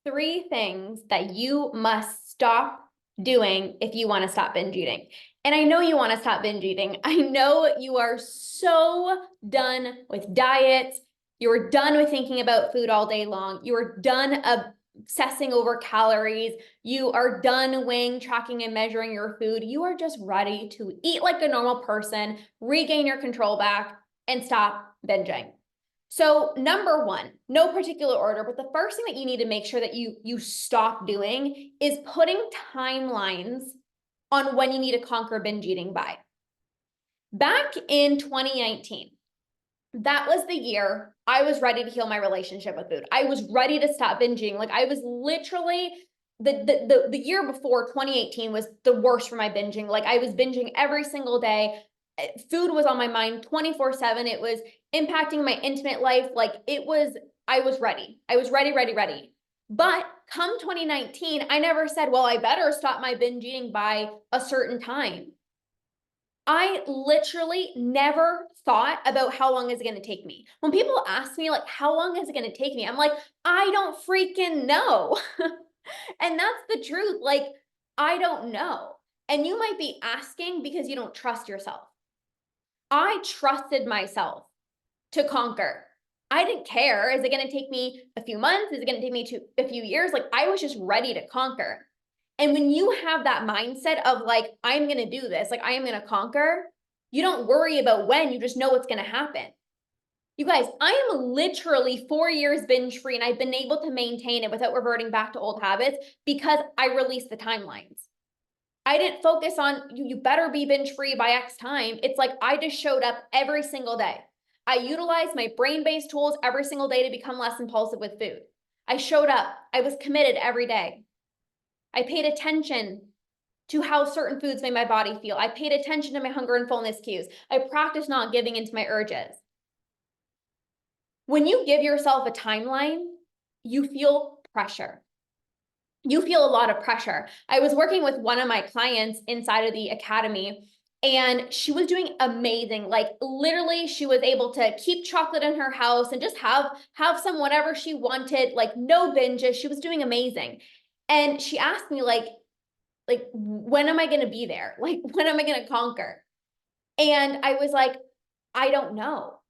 3 things that you must stop doing if you want to stop binge eating. And I know you want to stop binge eating. I know you are so done with diets. You're done with thinking about food all day long. You're done obsessing over calories. You are done weighing, tracking, and measuring your food. You are just ready to eat like a normal person, regain your control back, and stop binging. So number one, no particular order, but the first thing that you need to make sure that you stop doing is putting timelines on when you need to conquer binge eating by. Back in 2019, that was the year I was ready to heal my relationship with food. I was ready to stop binging. Like I was literally the year before 2018 was the worst for my binging. Like I was binging every single day. Food was on my mind 24/7. It was impacting my intimate life. I was ready. I was ready, ready, ready. But come 2019, I never said, well, I better stop my binge eating by a certain time. I literally never thought about how long is it going to take me. When people ask me like, how long is it going to take me? I'm like, I don't freaking know. And that's the truth. Like, I don't know. And you might be asking because you don't trust yourself. I trusted myself to conquer. I didn't care. Is it going to take me a few months? Is it going to take me a few years? Like I was just ready to conquer. And when you have that mindset of like, I'm going to do this, like I am going to conquer, you don't worry about when, you just know what's going to happen. You guys, I am literally 4 years binge free and I've been able to maintain it without reverting back to old habits because I released the timelines. I didn't focus on you better be binge free by X time. It's like I just showed up every single day. I utilized my brain-based tools every single day to become less impulsive with food. I showed up. I was committed every day. I paid attention to how certain foods made my body feel. I paid attention to my hunger and fullness cues. I practiced not giving into my urges. When you give yourself a timeline, you feel pressure. You feel a lot of pressure. I was working with one of my clients inside of the academy, and she was doing amazing. Like literally, she was able to keep chocolate in her house and just have some whatever she wanted, like no binges. She was doing amazing. And she asked me, like when am I going to be there? Like when am I going to conquer? And I was like, I don't know.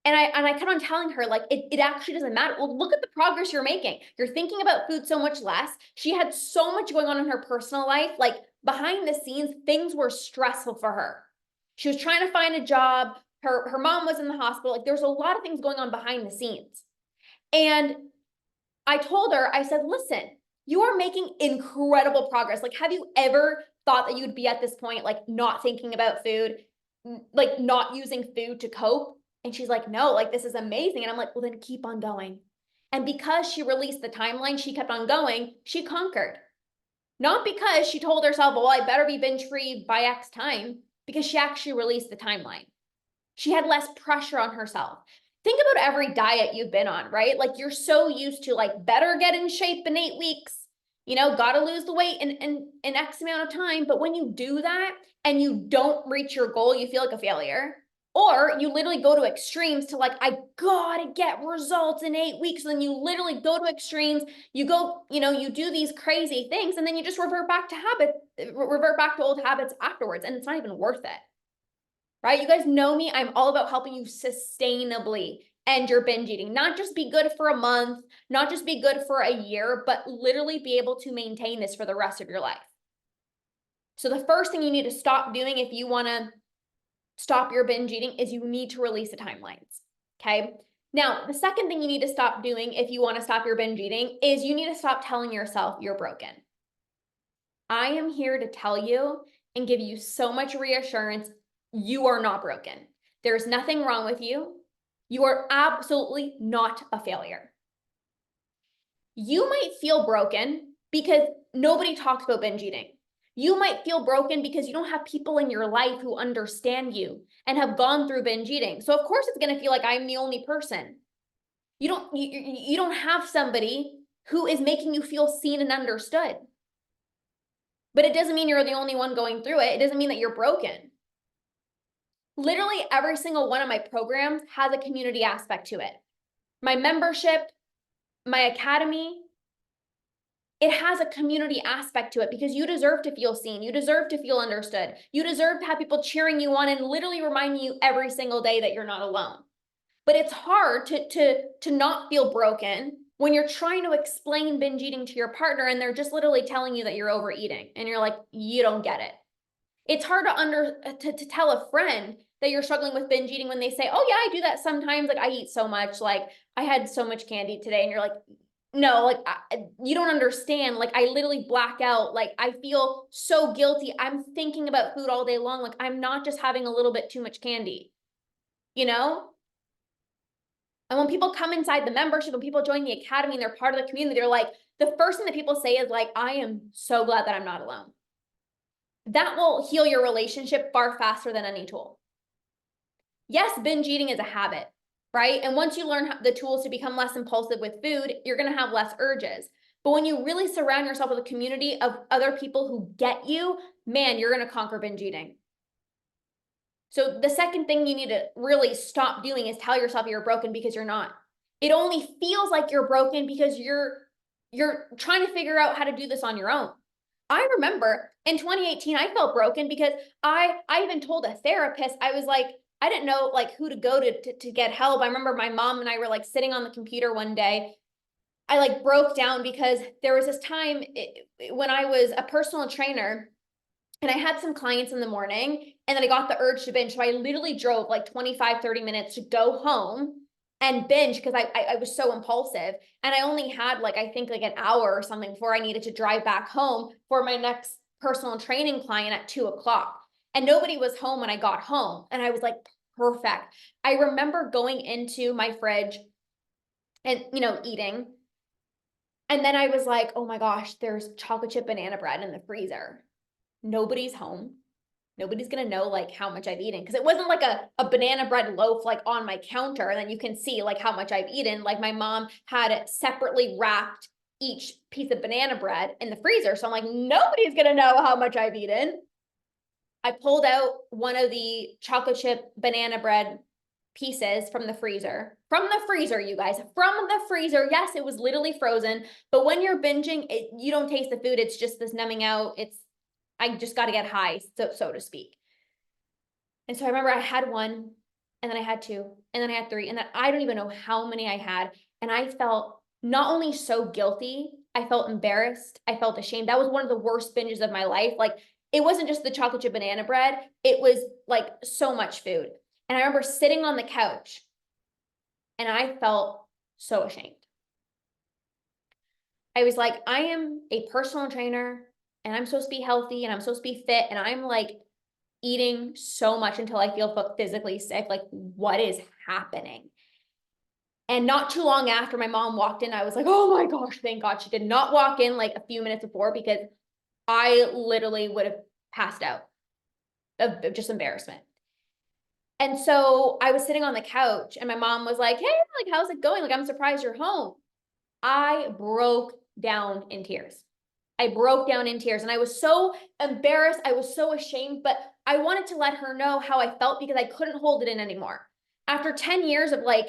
And I kept on telling her, like, it actually doesn't matter. Well, look at the progress you're making. You're thinking about food so much less. She had so much going on in her personal life. Like behind the scenes, things were stressful for her. She was trying to find a job. Her mom was in the hospital. Like there's a lot of things going on behind the scenes. And I told her, I said, listen, you are making incredible progress. Like, have you ever thought that you'd be at this point, like not thinking about food, like not using food to cope? And she's like, no, like this is amazing. And I'm like, well, then keep on going. And because she released the timeline, she kept on going, she conquered. Not because she told herself, well, I better be binge free by X time, because she actually released the timeline. She had less pressure on herself. Think about every diet you've been on, right? Like you're so used to like better get in shape in 8 weeks, gotta lose the weight in X amount of time. But when you do that and you don't reach your goal, you feel like a failure. Or you literally go to extremes to like, I gotta get results in 8 weeks. And then you literally go to extremes, you go, you do these crazy things, and then you just revert back to old habits afterwards. And it's not even worth it. Right? You guys know me. I'm all about helping you sustainably end your binge eating, not just be good for a month, not just be good for a year, but literally be able to maintain this for the rest of your life. So the first thing you need to stop doing if you want to stop your binge eating is you need to release the timelines. Okay. Now, the second thing you need to stop doing if you want to stop your binge eating is you need to stop telling yourself you're broken. I am here to tell you and give you so much reassurance. You are not broken. There's nothing wrong with you. You are absolutely not a failure. You might feel broken because nobody talks about binge eating. You might feel broken because you don't have people in your life who understand and have gone through binge eating. So of course it's going to feel like I'm the only person. You don't have somebody who is making you feel seen and understood. But it doesn't mean you're the only one going through it. It doesn't mean that you're broken. Literally every single one of my programs has a community aspect to it. My membership, my academy, it has a community aspect to it because you deserve to feel seen. You deserve to feel understood. You deserve to have people cheering you on and literally reminding you every single day that you're not alone. But it's hard to not feel broken when you're trying to explain binge eating to your partner and they're just literally telling you that you're overeating and you're like, you don't get it. It's hard to tell a friend that you're struggling with binge eating when they say, oh yeah, I do that sometimes. Like I eat so much, like I had so much candy today. And you're like, no, like you don't understand. Like I literally black out. Like I feel so guilty. I'm thinking about food all day long. Like I'm not just having a little bit too much candy, you know? And when people come inside the membership, when people join the academy and they're part of the community, they're like, the first thing that people say is like, I am so glad that I'm not alone. That will heal your relationship far faster than any tool. Yes, binge eating is a habit, right? And once you learn the tools to become less impulsive with food, you're going to have less urges. But when you really surround yourself with a community of other people who get you, man, you're going to conquer binge eating. So the second thing you need to really stop doing is tell yourself you're broken because you're not. It only feels like you're broken because you're trying to figure out how to do this on your own. I remember in 2018, I felt broken because I even told a therapist, I was like, I didn't know like who to go to get help. I remember my mom and I were like sitting on the computer one day. I like broke down because there was this time when I was a personal trainer and I had some clients in the morning and then I got the urge to binge. So I literally drove like 25, 30 minutes to go home and binge because I was so impulsive. And I only had like, I think like an hour or something before I needed to drive back home for my next personal training client at 2:00. And nobody was home when I got home. And I was like, perfect. I remember going into my fridge and, eating. And then I was like, oh my gosh, there's chocolate chip banana bread in the freezer. Nobody's home. Nobody's gonna know like how much I've eaten because it wasn't like a banana bread loaf like on my counter and then you can see like how much I've eaten. Like my mom had it separately wrapped each piece of banana bread in the freezer. So I'm like, nobody's gonna know how much I've eaten. I pulled out one of the chocolate chip banana bread pieces from the freezer. From the freezer, you guys. From the freezer. Yes, it was literally frozen. But when you're binging, you don't taste the food. It's just this numbing out. I just got to get high, so to speak. And so I remember I had one, and then I had two, and then I had three, and then I don't even know how many I had. And I felt not only so guilty, I felt embarrassed. I felt ashamed. That was one of the worst binges of my life. Like, it wasn't just the chocolate chip banana bread. It was like so much food. And I remember sitting on the couch, and I felt so ashamed. I was like, I am a personal trainer, and I'm supposed to be healthy, and I'm supposed to be fit, and I'm like eating so much until I feel physically sick. Like, what is happening? And not too long after my mom walked in, I was like, oh my gosh, thank God she did not walk in like a few minutes before because I literally would have passed out of just embarrassment. And so I was sitting on the couch and my mom was like, hey, like, how's it going? Like, I'm surprised you're home. I broke down in tears. I broke down in tears and I was so embarrassed. I was so ashamed, but I wanted to let her know how I felt because I couldn't hold it in anymore. After 10 years of like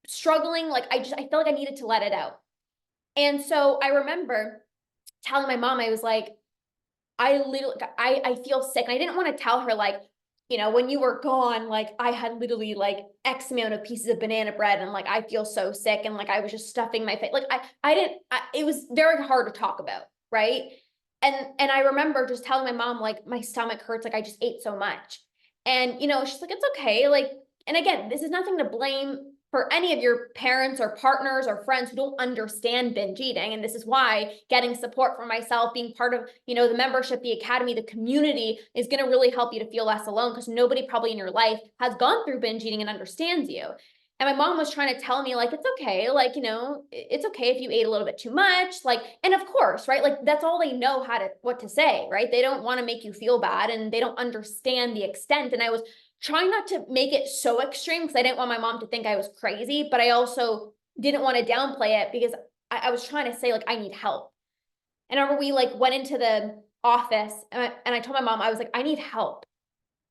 struggling, like I felt like I needed to let it out. And so I remember telling my mom, I was like, I feel sick. And I didn't want to tell her like, when you were gone, like I had literally like X amount of pieces of banana bread and like, I feel so sick. And like, I was just stuffing my face. Like it was very hard to talk about. Right. And I remember just telling my mom, like, my stomach hurts. Like I just ate so much. And, she's like, it's okay. Like, and again, this is nothing to blame for any of your parents or partners or friends who don't understand binge eating. And this is why getting support from myself, being part of, the membership, the academy, the community is going to really help you to feel less alone because nobody probably in your life has gone through binge eating and understands you. And my mom was trying to tell me like, it's okay. Like, it's okay if you ate a little bit too much. Like, and of course, right? Like that's all they know what to say, right? They don't want to make you feel bad and they don't understand the extent. And I was trying not to make it so extreme because I didn't want my mom to think I was crazy, but I also didn't want to downplay it because I was trying to say like, I need help. And I remember we like went into the office and I told my mom, I was like, I need help.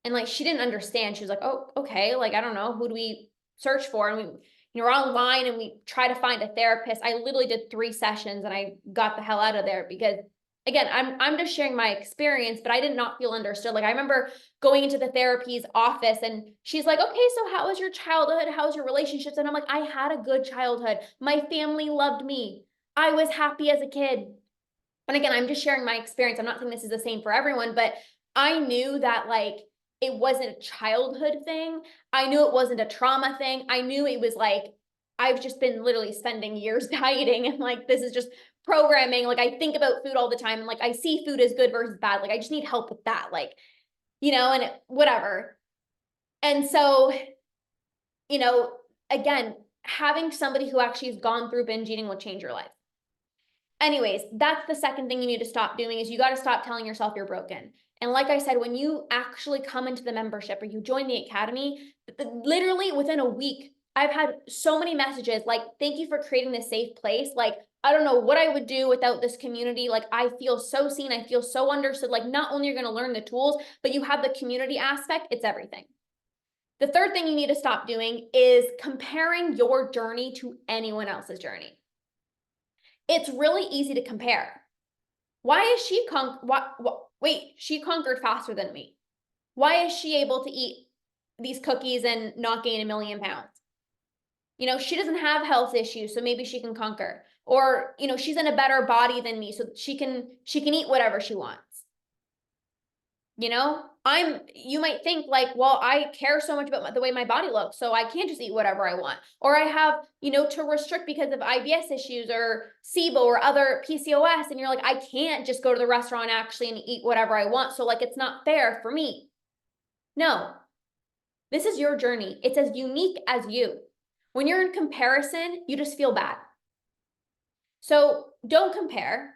And like, she didn't understand. She was like, oh, okay. Like, I don't know. Who do we search for? And we're online and we try to find a therapist. I literally did 3 sessions and I got the hell out of there because again, I'm just sharing my experience, but I did not feel understood. Like I remember going into the therapy's office and she's like, okay, so how was your childhood? How was your relationships? And I'm like, I had a good childhood. My family loved me. I was happy as a kid. And again, I'm just sharing my experience. I'm not saying this is the same for everyone, but I knew that like it wasn't a childhood thing. I knew it wasn't a trauma thing. I knew it was like, I've just been literally spending years dieting and like, this is just programming. Like I think about food all the time and like, I see food as good versus bad. Like I just need help with that. Like, and whatever. And so, again, having somebody who actually has gone through binge eating will change your life. Anyways, that's the second thing you need to stop doing is you got to stop telling yourself you're broken. And like I said, when you actually come into the membership or you join the academy, literally within a week, I've had so many messages like, thank you for creating this safe place. Like, I don't know what I would do without this community. Like, I feel so seen. I feel so understood. Like, not only are you going to learn the tools, but you have the community aspect. It's everything. The third thing you need to stop doing is comparing your journey to anyone else's journey. It's really easy to compare. Why is she she conquered faster than me? Why is she able to eat these cookies and not gain 1,000,000 pounds? She doesn't have health issues, so maybe she can conquer. Or, she's in a better body than me, so she can eat whatever she wants. You might think like, well, I care so much about the way my body looks, so I can't just eat whatever I want. Or I have, to restrict because of IBS issues or SIBO or other PCOS. And you're like, I can't just go to the restaurant actually and eat whatever I want. So like, it's not fair for me. No, this is your journey. It's as unique as you. When you're in comparison, you just feel bad. So don't compare.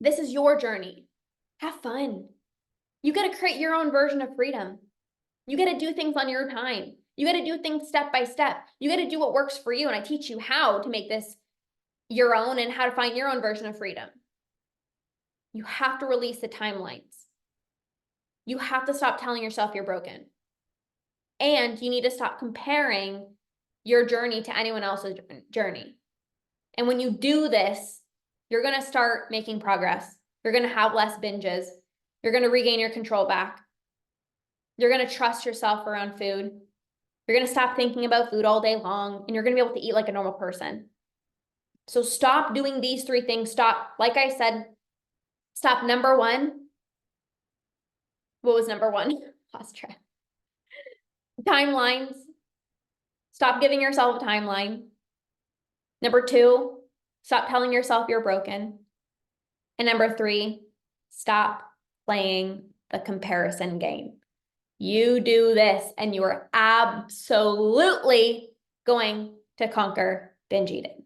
This is your journey. Have fun. You got to create your own version of freedom. You got to do things on your time. You got to do things step by step. You got to do what works for you. And I teach you how to make this your own and how to find your own version of freedom. You have to release the timelines. You have to stop telling yourself you're broken. And you need to stop comparing your journey to anyone else's journey. And when you do this, you're going to start making progress. You're going to have less binges. You're going to regain your control back. You're going to trust yourself around food. You're going to stop thinking about food all day long, and you're going to be able to eat like a normal person. So stop doing these 3 things. Stop, like I said, stop number 1. What was number 1? Lost track. Timelines. Stop giving yourself a timeline. Number 2, stop telling yourself you're broken. And number 3, stop playing the comparison game. You do this and you are absolutely going to conquer binge eating.